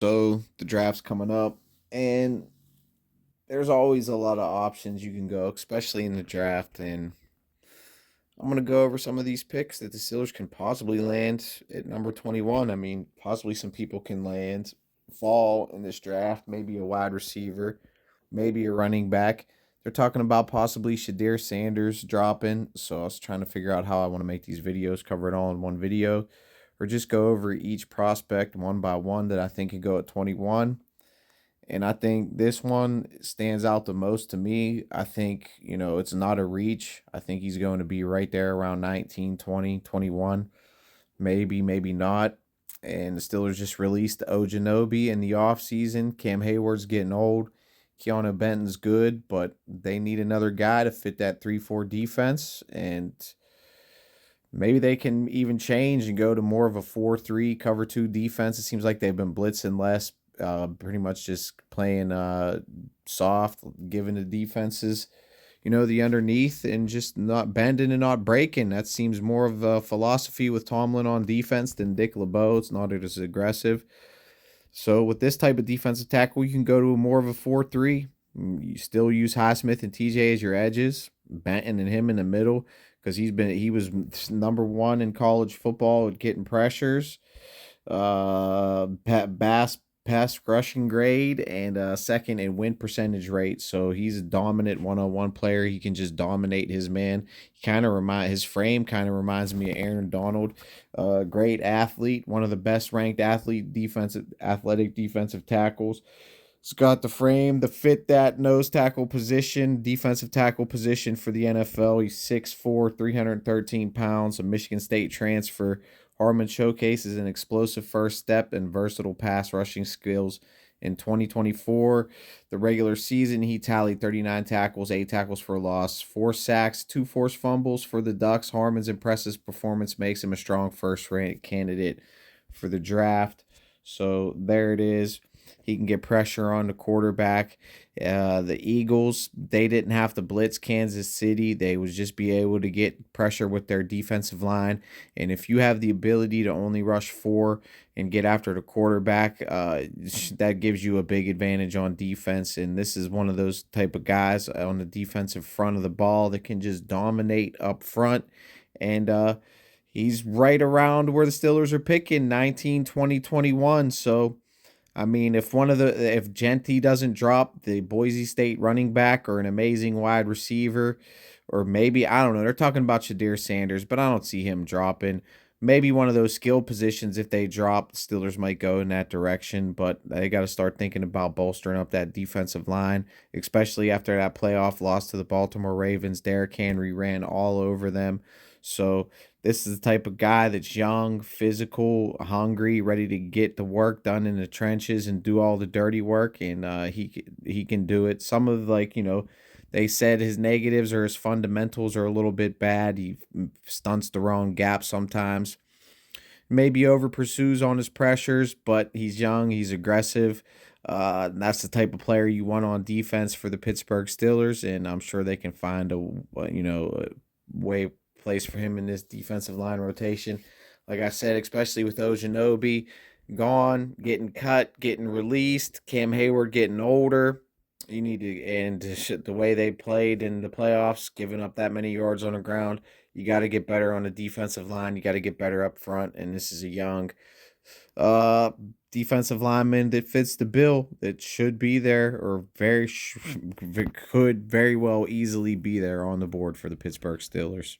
So the draft's coming up, and there's always a lot of options you can go, especially in the draft. And I'm gonna go over some of these picks that the Steelers can possibly land at number 21. I mean, possibly some people can fall in this draft. Maybe a wide receiver, maybe a running back. They're talking about possibly Shadir Sanders dropping. So I was trying to figure out how I want to make these videos, cover it all in one video, or just go over each prospect one by one that I think can go at 21. And I think this one stands out the most to me. I think, it's not a reach. I think he's going to be right there around 19, 20, 21. Maybe, maybe not. And the Steelers just released Ojanobi in the offseason. Cam Hayward's getting old. Keanu Benton's good, but they need another guy to fit that 3-4 defense. And maybe they can even change and go to more of a 4-3 cover 2 defense. It seems like they've been blitzing less, pretty much just playing soft, giving the defenses, the underneath and just not bending and not breaking. That seems more of a philosophy with Tomlin on defense than Dick LeBeau. It's not as aggressive. So with this type of defensive tackle, you can go to more of a 4-3. You still use Highsmith and TJ as your edges, Benton and him in the middle, because he was number one in college football at getting pressures, bass pass rushing grade, and second in win percentage rate. So he's a dominant one-on-one player. He can just dominate his man. His frame kind of reminds me of Aaron Donald. Great athlete, one of the best ranked athletic defensive tackles. He's got the frame to fit that nose tackle position, defensive tackle position for the NFL. He's 6'4", 313 pounds, a Michigan State transfer. Harmon showcases an explosive first step and versatile pass rushing skills. In 2024, the regular season, he tallied 39 tackles, 8 tackles for loss, 4 sacks, 2 forced fumbles for the Ducks. Harmon's impressive performance makes him a strong first-ranked candidate for the draft. So there it is. He can get pressure on the quarterback. The Eagles, they didn't have to blitz Kansas City. They would just be able to get pressure with their defensive line. And if you have the ability to only rush 4 and get after the quarterback, that gives you a big advantage on defense. And this is one of those type of guys on the defensive front of the ball that can just dominate up front. And he's right around where the Steelers are picking, 19, 20, 21. So I mean, if Genty doesn't drop, the Boise State running back or an amazing wide receiver, or maybe I don't know, they're talking about Shadir Sanders, but I don't see him dropping. Maybe one of those skill positions, if they drop, the Steelers might go in that direction, but they got to start thinking about bolstering up that defensive line, especially after that playoff loss to the Baltimore Ravens. Derrick Henry ran all over them. So this is the type of guy that's young, physical, hungry, ready to get the work done in the trenches and do all the dirty work, and he can do it. Some of they said his negatives or his fundamentals are a little bit bad. He stunts the wrong gap sometimes. Maybe over pursues on his pressures, but he's young, he's aggressive. That's the type of player you want on defense for the Pittsburgh Steelers, and I'm sure they can find a way place for him in this defensive line rotation. Like I said, especially with Ojanobi gone, getting cut, getting released, Cam Hayward getting older. You need to, and the way they played in the playoffs, giving up that many yards on the ground, you got to get better on the defensive line. You got to get better up front, and this is a young uh defensive lineman that fits the bill, that should be there, or could very well easily be there on the board for the Pittsburgh Steelers.